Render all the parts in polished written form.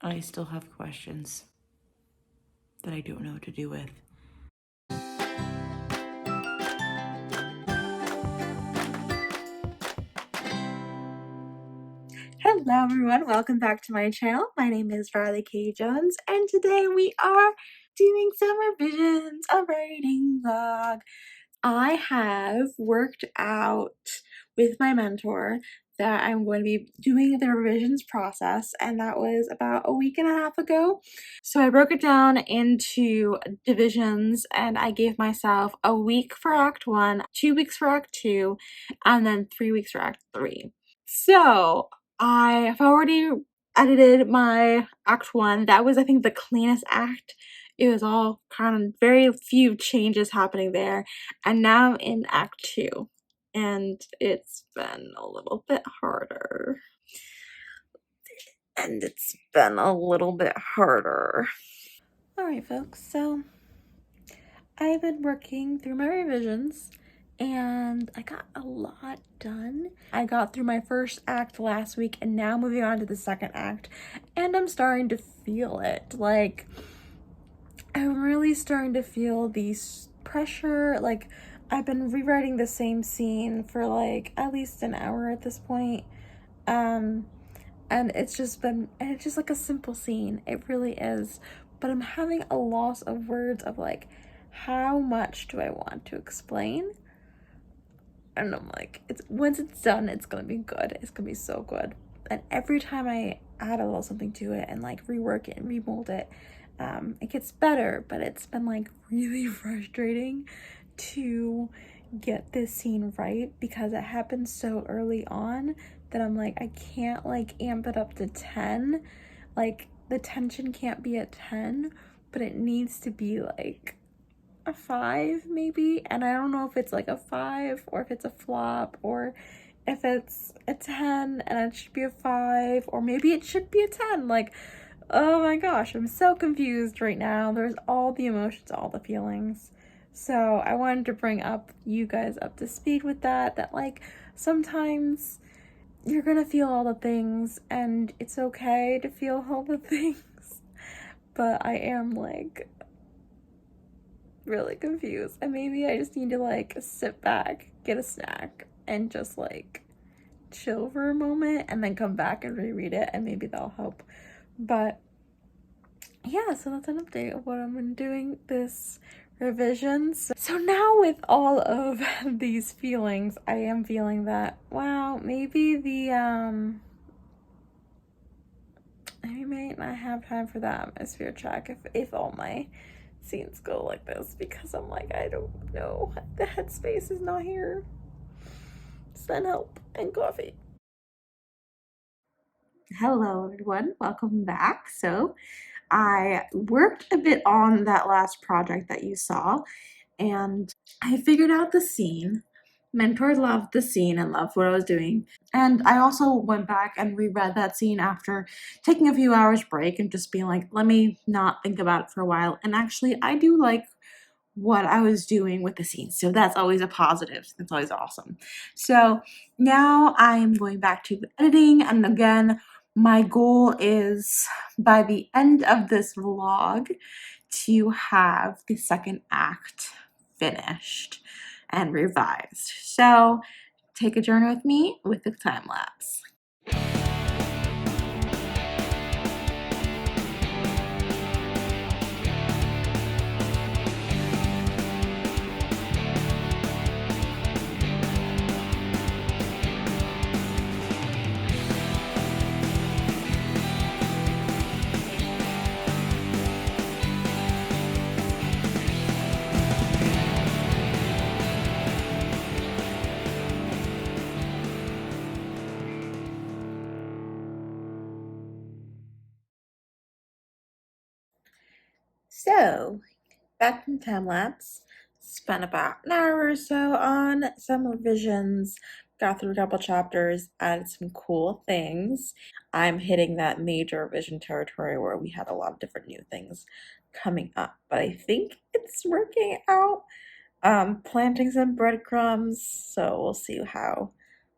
I still have questions that I don't know what to do with. Hello everyone, welcome back to my channel. My name is Riley K. Jones, and today we are doing some revisions, a writing vlog. I have worked out with my mentor that I'm going to be doing the revisions process, and that was about a week and a half ago. So I broke it down into divisions, and I gave myself a week for Act 1, 2 weeks for Act 2, and then 3 weeks for Act 3. So I have already edited my Act 1. That was, I think, the cleanest act. It was all kind of very few changes happening there. And now I'm in Act 2. And it's been a little bit harder. Alright, folks, so I've been working through my revisions and I got a lot done. I got through my first act last week and now moving on to the second act, and I'm starting to feel it. Like, I'm really starting to feel the pressure. Like, I've been rewriting the same scene for like at least an hour at this point. And it's just like a simple scene. It really is. But I'm having a loss of words of like, how much do I want to explain? And I'm like, once it's done, it's gonna be good. It's gonna be so good. And every time I add a little something to it and like rework it and remold it, it gets better. But it's been like really frustrating to get this scene right because it happened so early on that I'm like, I can't like amp it up to 10. Like, the tension can't be at 10, but it needs to be like a 5 maybe. And I don't know if it's like a 5 or if it's a flop, or if it's a 10 and it should be a 5, or maybe it should be a 10. Like, oh my gosh, I'm so confused right now. There's all the emotions, all the feelings. So I wanted to bring up you guys up to speed with that like sometimes you're gonna feel all the things and it's okay to feel all the things. But I am like really confused, and maybe I just need to like sit back, get a snack, and just like chill for a moment and then come back and reread it, and maybe that'll help. But yeah, so that's an update of what I'm doing this revisions. So now with all of these feelings, I am feeling that, wow, maybe I might not have time for the atmosphere check if all my scenes go like this, because I'm like, I don't know, the headspace is not here. Send help and coffee. Hello everyone, welcome back. So I worked a bit on that last project that you saw, and I figured out the scene. Mentor loved the scene and loved what I was doing. And I also went back and reread that scene after taking a few hours break and just being like, let me not think about it for a while. And actually, I do like what I was doing with the scene. So that's always a positive. That's always awesome. So now I'm going back to editing. And again, my goal is by the end of this vlog to have the second act finished and revised. So take a journey with me with the time lapse. So, back from time lapse, spent about an hour or so on some revisions, got through a couple chapters, added some cool things. I'm hitting that major revision territory where we had a lot of different new things coming up, but I think it's working out. Planting some breadcrumbs, so we'll see how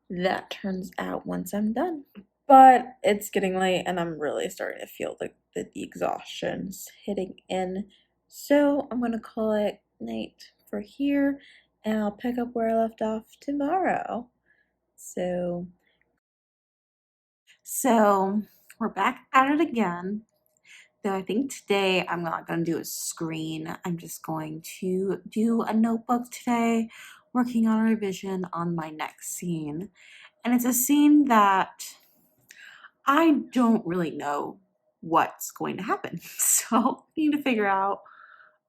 that turns out once I'm done. But it's getting late and I'm really starting to feel the exhaustion's hitting in. So I'm gonna call it night for here and I'll pick up where I left off tomorrow. So so we're back at it again. Though I think today I'm not gonna do a screen. I'm just going to do a notebook today, working on a revision on my next scene. And it's a scene that I don't really know what's going to happen. So I need to figure out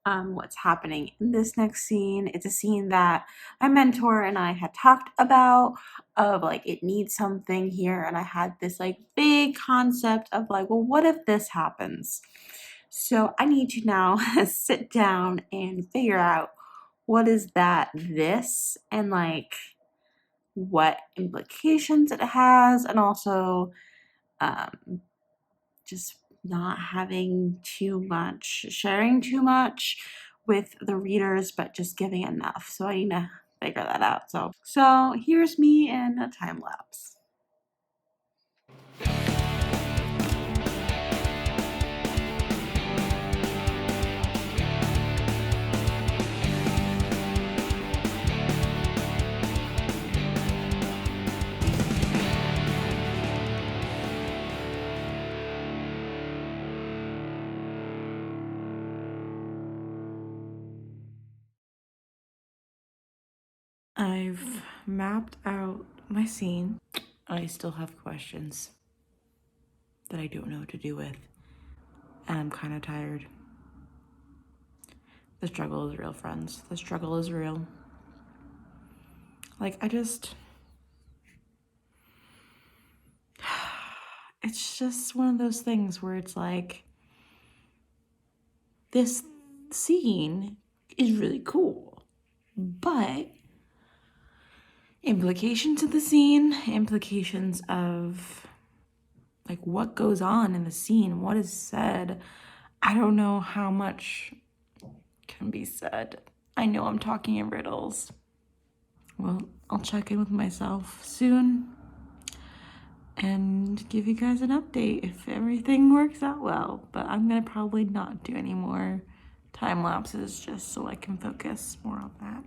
what's happening in this next scene. It's a scene that my mentor and I had talked about of like it needs something here. And I had this like big concept of like, well, what if this happens? So I need to now sit down and figure out what is that this and like what implications it has and also um, just not having too much, sharing too much with the readers, but just giving enough. So I need to figure that out. So here's me in a time lapse. I've mapped out my scene. I still have questions that I don't know what to do with, and I'm kind of tired. The struggle is real, friends. The struggle is real. Like, it's just one of those things where it's like, this scene is really cool, but implications of the scene, implications of like what goes on in the scene, what is said. I don't know how much can be said. I know I'm talking in riddles. Well, I'll check in with myself soon and give you guys an update if everything works out well. But I'm gonna probably not do any more time lapses just so I can focus more on that.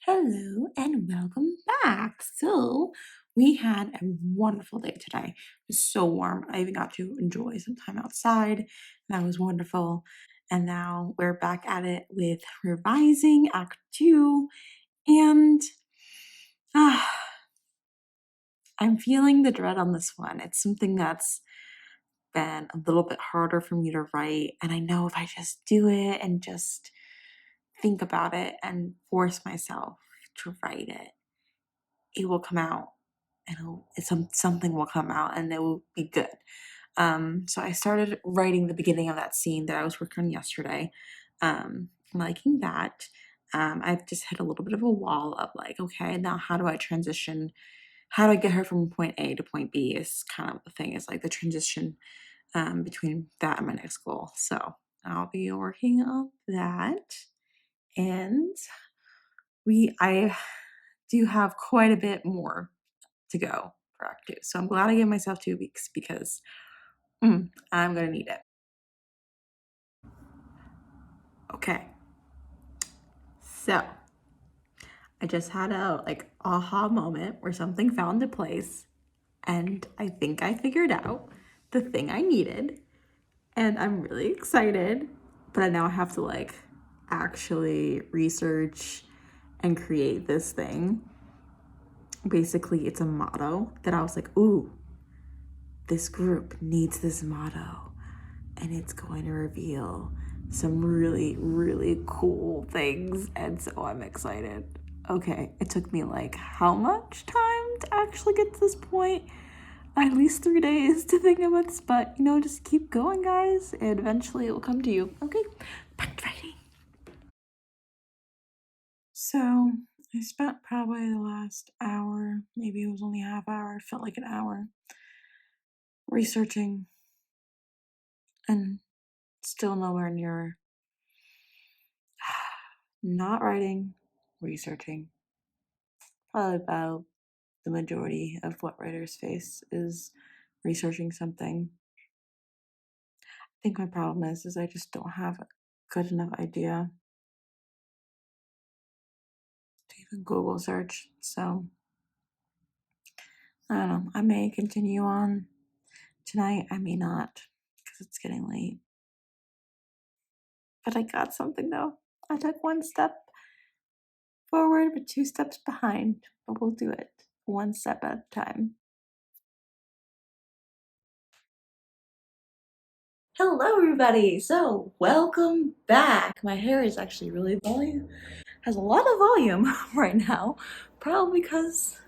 Hello and welcome back. So we had a wonderful day today. It was so warm. I even got to enjoy some time outside. And that was wonderful. And now we're back at it with revising Act 2. And ah, I'm feeling the dread on this one. It's something that's been a little bit harder for me to write. And I know if I just do it and just think about it and force myself to write it, it will come out and something will come out and it will be good. So I started writing the beginning of that scene that I was working on yesterday. I'm liking that. I've just hit a little bit of a wall of like, okay, now how do I transition? How do I get her from point A to point B is kind of the thing. Is like the transition between that and my next goal. So I'll be working on that. And I do have quite a bit more to go for Act 2. So I'm glad I gave myself 2 weeks because I'm gonna need it. Okay. So I just had a like aha moment where something fell into place and I think I figured out the thing I needed and I'm really excited, but now I have to like actually research and create this thing. Basically, it's a motto that I was like, ooh, this group needs this motto and it's going to reveal some really, really cool things. And so I'm excited. Okay, it took me like how much time to actually get to this point? At least 3 days to think of this, but you know, just keep going, guys, and eventually it will come to you. Okay, back to writing. So I spent probably the last hour, maybe it was only a half hour, it felt like an hour, researching and still nowhere near not writing, researching. Probably about the majority of what writers face is researching something. I think my problem is I just don't have a good enough idea to even Google search. So I don't know. I may continue on tonight. I may not because it's getting late. But I got something though. I took one step forward, but two steps behind. But we'll do it one step at a time. Hello, everybody. So, welcome back. My hair is actually really volume, has a lot of volume right now, probably because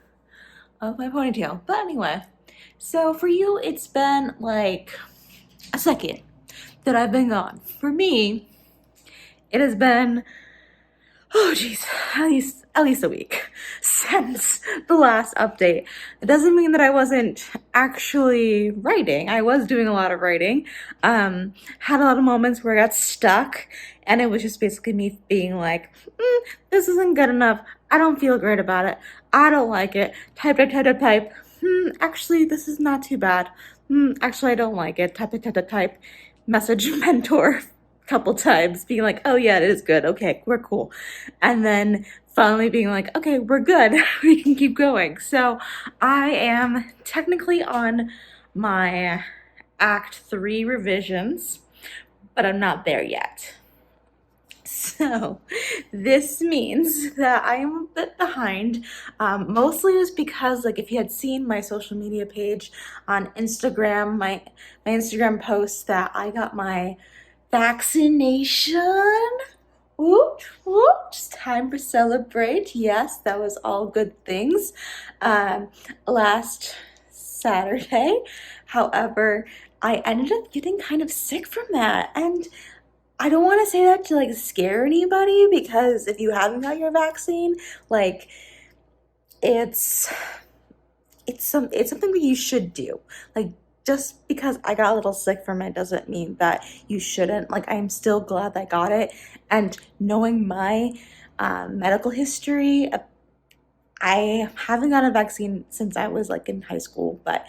of my ponytail. But anyway, so for you, it's been like a second that I've been gone. For me, it has been, oh geez, at least a week since the last update. It doesn't mean that I wasn't actually writing. I was doing a lot of writing. Had a lot of moments where I got stuck, and it was just basically me being like, this isn't good enough. I don't feel great about it. I don't like it. Type. Actually, this is not too bad. Actually, I don't like it. Type. Message mentor couple times, being like, oh yeah, it is good. Okay, we're cool. And then finally being like, okay, we're good. We can keep going. So I am technically on my Act 3 revisions, but I'm not there yet. So this means that I am a bit behind. Mostly just because, like, if you had seen my social media page on Instagram, my Instagram post that I got my vaccination. Whoop, whoop. It's time to celebrate. Yes, that was all good things. Last Saturday. However, I ended up getting kind of sick from that. And I don't want to say that to like scare anybody, because if you haven't got your vaccine, like it's it's something that you should do. Like, just because I got a little sick from it doesn't mean that you shouldn't. Like, I'm still glad that I got it. And knowing my medical history, I haven't got a vaccine since I was like in high school, but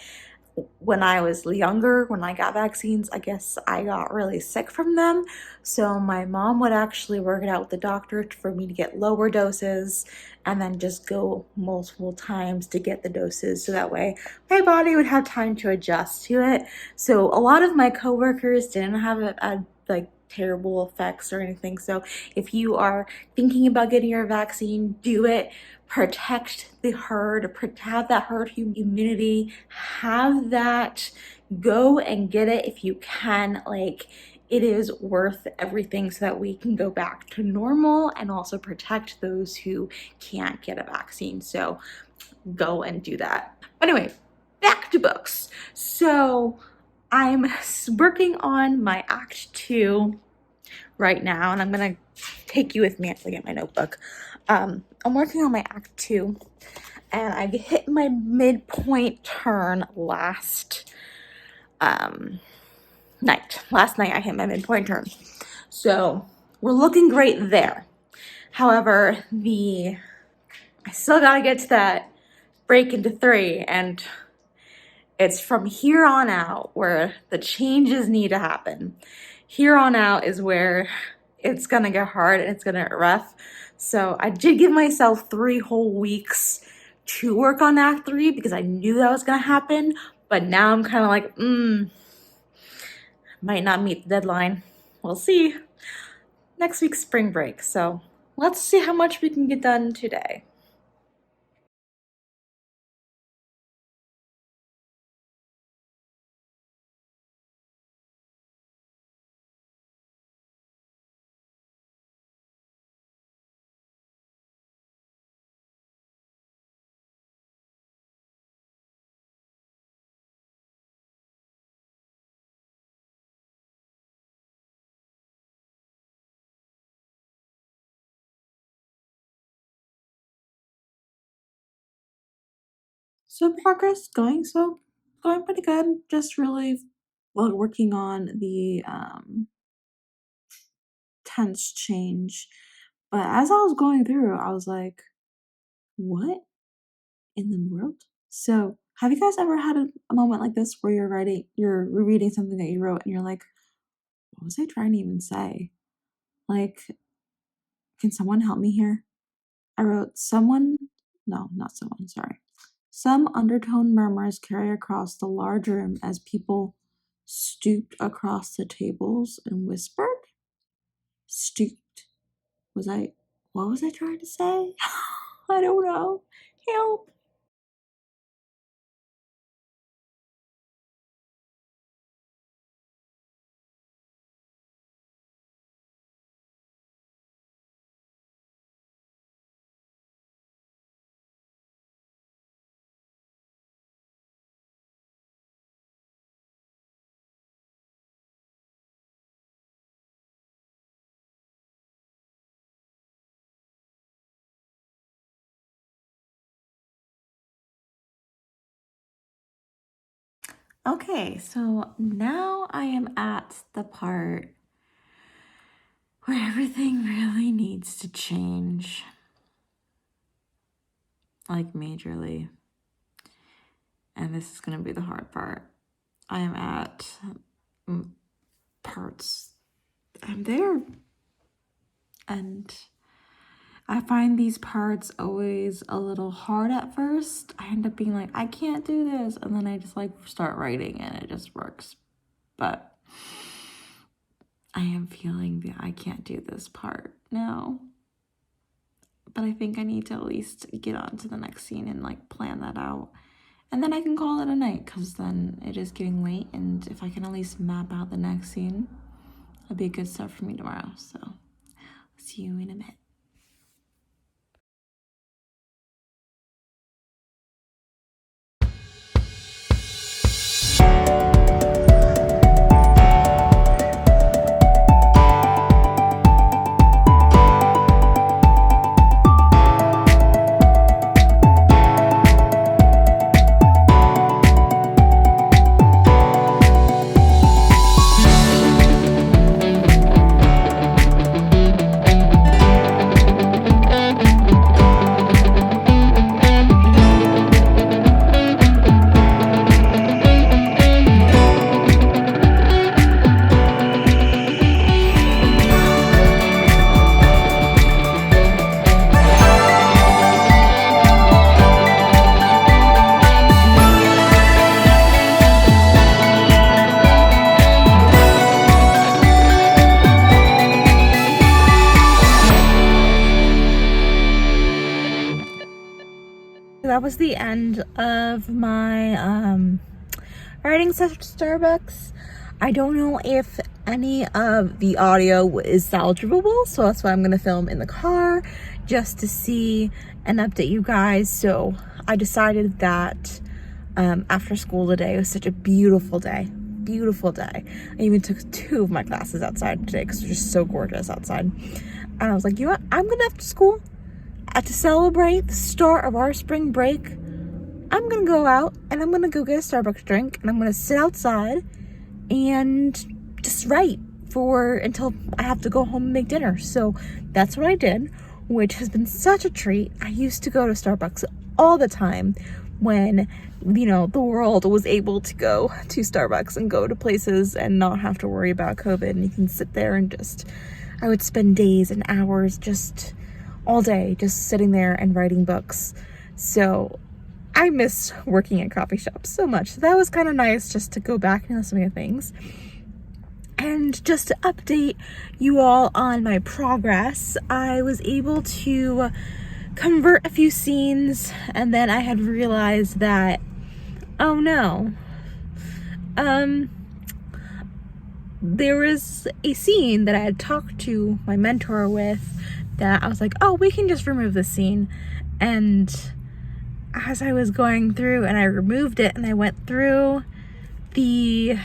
when I was younger, when I got vaccines, I guess I got really sick from them. So my mom would actually work it out with the doctor for me to get lower doses and then just go multiple times to get the doses. So that way my body would have time to adjust to it. So a lot of my coworkers didn't have like terrible effects or anything. So if you are thinking about getting your vaccine, do it. Protect the herd, have that herd immunity, have that, go and get it if you can. Like, it is worth everything so that we can go back to normal and also protect those who can't get a vaccine. So go and do that. Anyway, back to books. So I'm working on my Act 2 right now, and I'm gonna take you with me as I get my notebook. I'm working on my Act 2, and I hit my midpoint turn last night. Last night I hit my midpoint turn. So we're looking great there. However, I still gotta get to that break into 3, and it's from here on out where the changes need to happen. Here on out is where it's gonna get hard and it's gonna get rough. So I did give myself 3 whole weeks to work on Act 3 because I knew that was gonna happen. But now I'm kind of like, might not meet the deadline. We'll see. Next week's spring break, so let's see how much we can get done today. So progress going pretty good. Just really working on the tense change. But as I was going through, I was like, what in the world. So, have you guys ever had a moment like this where you're rereading something that you wrote and you're like, what was I trying to even say? Like, can someone help me here? I wrote, no, not someone, sorry. Some undertone murmurs carry across the large room as people stooped across the tables and whispered. Stooped. What was I trying to say? I don't know. Help. Okay, so now I am at the part where everything really needs to change. Like, majorly. And this is going to be the hard part. I am at parts. I'm there. And I find these parts always a little hard at first. I end up being like, I can't do this. And then I just like start writing and it just works. But I am feeling that I can't do this part now. But I think I need to at least get on to the next scene and like plan that out. And then I can call it a night because then it is getting late. And if I can at least map out the next scene, it'll be good stuff for me tomorrow. So see you in a bit. That was the end of my writing session at Starbucks. I don't know if any of the audio is salvageable, so that's why I'm gonna film in the car just to see and update you guys. So I decided that after school today, it was such a beautiful day. I even took 2 of my classes outside today because it's just so gorgeous outside. And I was like, you know what? I'm gonna after school to celebrate the start of our spring break. I'm gonna go out and I'm gonna go get a Starbucks drink and I'm gonna sit outside and just write until I have to go home and make dinner. So that's what I did, which has been such a treat. I used to go to Starbucks all the time when, you know, the world was able to go to Starbucks and go to places and not have to worry about COVID, and you can sit there and I would spend days and hours just all day just sitting there and writing books. So I miss working at coffee shops so much. So that was kind of nice just to go back and listen to things. And just to update you all on my progress, I was able to convert a few scenes, and then I had realized that, oh no, there was a scene that I had talked to my mentor with that I was like, oh, we can just remove this scene. And as I was going through and I removed it and I went through the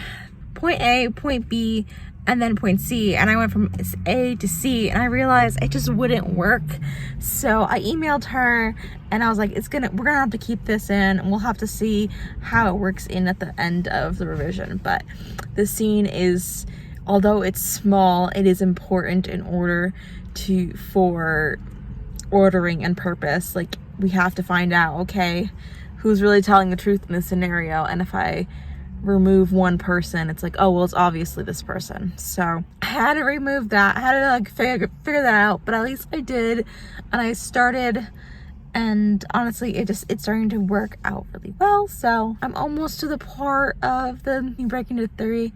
point A, point B, and then point C, and I went from A to C, and I realized it just wouldn't work. So I emailed her and I was like, we're gonna have to keep this in and we'll have to see how it works in at the end of the revision. But the scene is, although it's small, it is important in order for ordering and purpose. Like, we have to find out, okay, who's really telling the truth in this scenario. And if I remove one person, it's like, oh, well, it's obviously this person. So I had to remove that. I had to like figure that out, but at least I did. And I started, and honestly, it's starting to work out really well. So I'm almost to the part of the breaking into 3.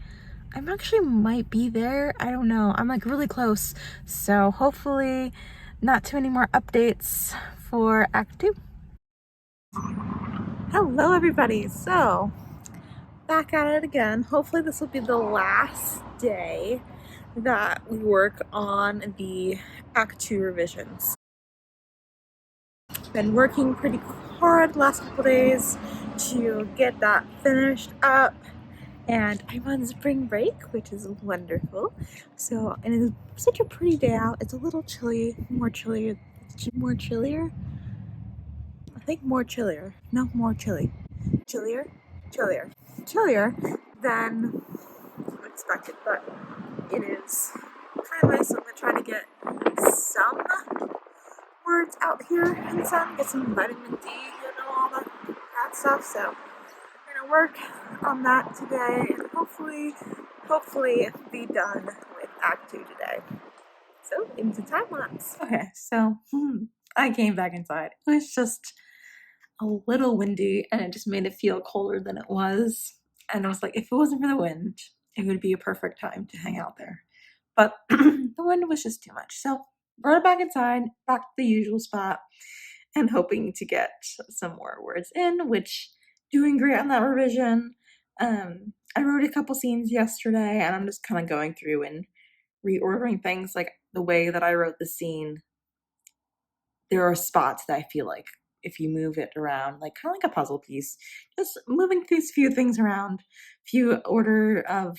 I'm actually might be there. I don't know. I'm like really close. So hopefully not too many more updates for Act 2. Hello everybody. So back at it again. Hopefully this will be the last day that we work on the Act 2 revisions. Been working pretty hard last couple days to get that finished up. And I'm on spring break, which is wonderful. So, and it's such a pretty day out. It's a little chilly, more chillier. I think more chillier. No, more chilly. Chillier than expected, but it is kind of nice. I'm gonna try to get some words out here in the sun, get some vitamin D, all that stuff. So gonna work on that today and hopefully be done with Act 2 today. So into time lapse. Okay, so I came back inside. It was just a little windy and it just made it feel colder than it was. And I was like, if it wasn't for the wind, it would be a perfect time to hang out there. But the wind was just too much. So brought it back inside, back to the usual spot, and hoping to get some more words in, which doing great on that revision. I wrote a couple scenes yesterday and I'm just kind of going through and reordering things. Like the way that I wrote the scene, there are spots that I feel like if you move it around, like kind of like a puzzle piece, just moving these few things around, few order of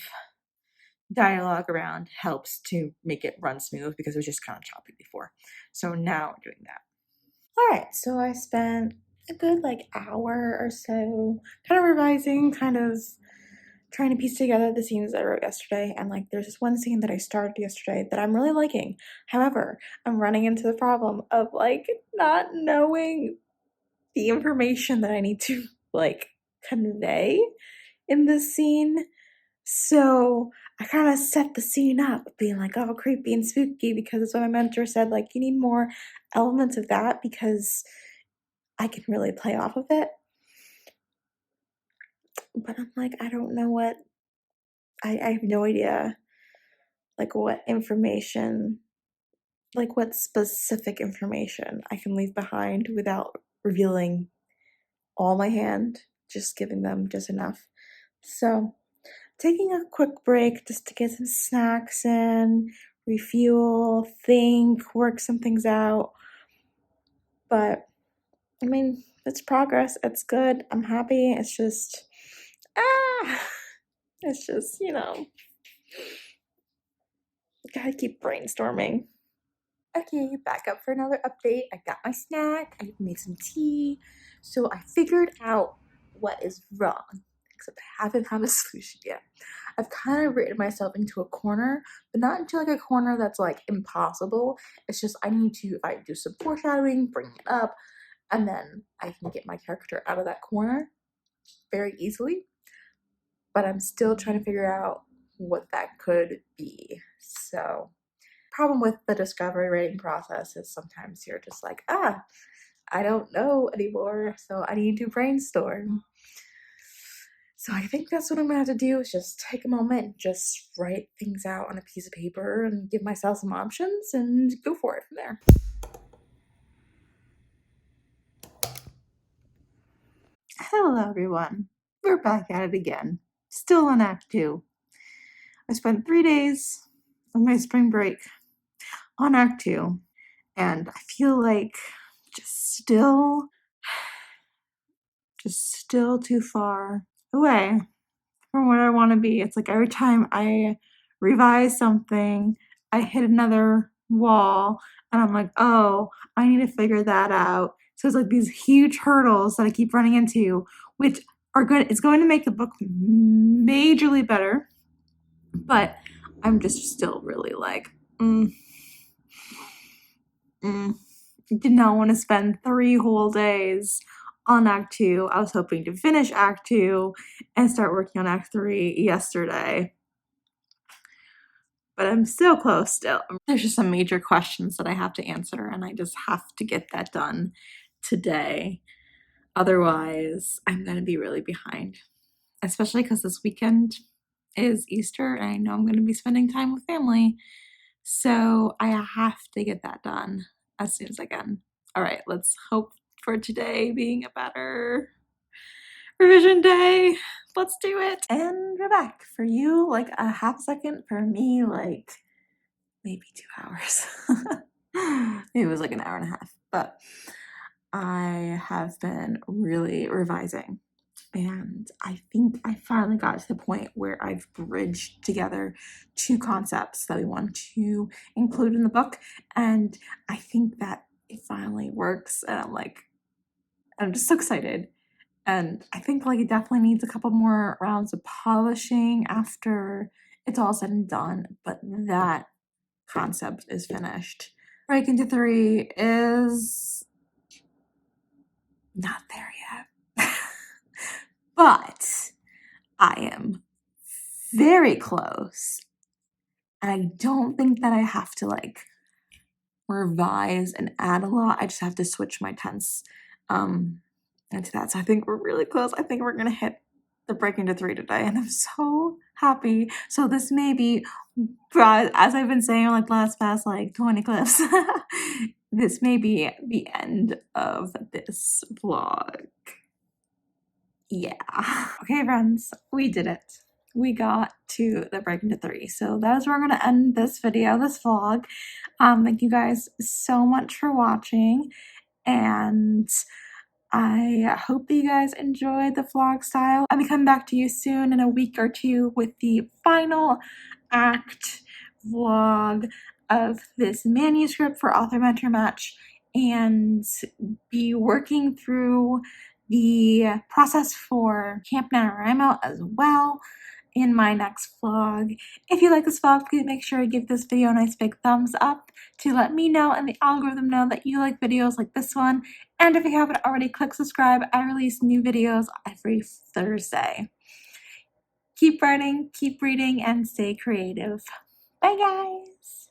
dialogue around helps to make it run smooth because it was just kind of choppy before. So now we're doing that. All right, so I spent a good like hour or so kind of revising, kind of trying to piece together the scenes I wrote yesterday. And like there's this one scene that I started yesterday that I'm really liking. However, I'm running into the problem of like not knowing the information that I need to like convey in this scene. So I kind of set the scene up being like, oh, creepy and spooky, because it's what my mentor said, like, you need more elements of that because I can really play off of it. But I'm like, I don't know what, I have no idea, like, what information, like, what specific information I can leave behind without revealing all my hand, just giving them just enough. So taking a quick break just to get some snacks in, refuel, think, work some things out. But I mean, it's progress. It's good. I'm happy. It's just, it's just, gotta keep brainstorming. Okay, back up for another update. I got my snack. I made some tea. So I figured out what is wrong, except I haven't had a solution yet. I've kind of written myself into a corner, but not into like a corner that's like impossible. It's just I need to, if I do some foreshadowing, bring it up, and then I can get my character out of that corner very easily. But I'm still trying to figure out what that could be. So, problem with the discovery rating process is sometimes you're just like, I don't know anymore, so I need to brainstorm. So I think that's what I'm gonna have to do, is just take a moment, just write things out on a piece of paper and give myself some options and go for it from there. Hello everyone, we're back at it again, still on Act 2. I spent 3 days of my spring break on Act 2, and I feel like just still too far away from where I want to be. It's like every time I revise something, I hit another wall, and I'm like, oh, I need to figure that out. So it's like these huge hurdles that I keep running into, which are good. It's going to make the book majorly better, but I'm just still really like, did not want to spend 3 whole days on Act 2. I was hoping to finish Act 2 and start working on Act 3 yesterday. But I'm so close still. There's just some major questions that I have to answer, and I just have to get that done today. Otherwise, I'm going to be really behind, especially because this weekend is Easter, and I know I'm going to be spending time with family. So I have to get that done as soon as I can. All right, let's hope for today being a better revision day. Let's do it. And we're back. For you, like a half second. For me, like maybe 2 hours. Maybe it was like an hour and a half. But I have been really revising. And I think I finally got to the point where I've bridged together 2 concepts that we want to include in the book. And I think that it finally works. And I'm just so excited. And I think like it definitely needs a couple more rounds of polishing after it's all said and done. But that concept is finished. Break into 3 is not there yet. But I am very close. And I don't think that I have to like revise and add a lot. I just have to switch my tense into that. So I think we're really close. I think we're gonna hit the break into 3 today, and I'm so happy. So this may be, as I've been saying like last past like 20 clips, this may be the end of this vlog. Yeah. Okay, friends, we did it. We got to the break into 3. So that is where we're going to end this video, this vlog. Thank you guys so much for watching. And I hope that you guys enjoyed the vlog style. I'll be coming back to you soon in a week or 2 with the final act vlog of this manuscript for Author Mentor Match, and be working through the process for Camp NaNoWriMo as well in my next vlog. If you like this vlog, please make sure to give this video a nice big thumbs up to let me know and the algorithm know that you like videos like this one. And if you haven't already, click subscribe. I release new videos every Thursday. Keep writing, keep reading, and stay creative. Bye, guys!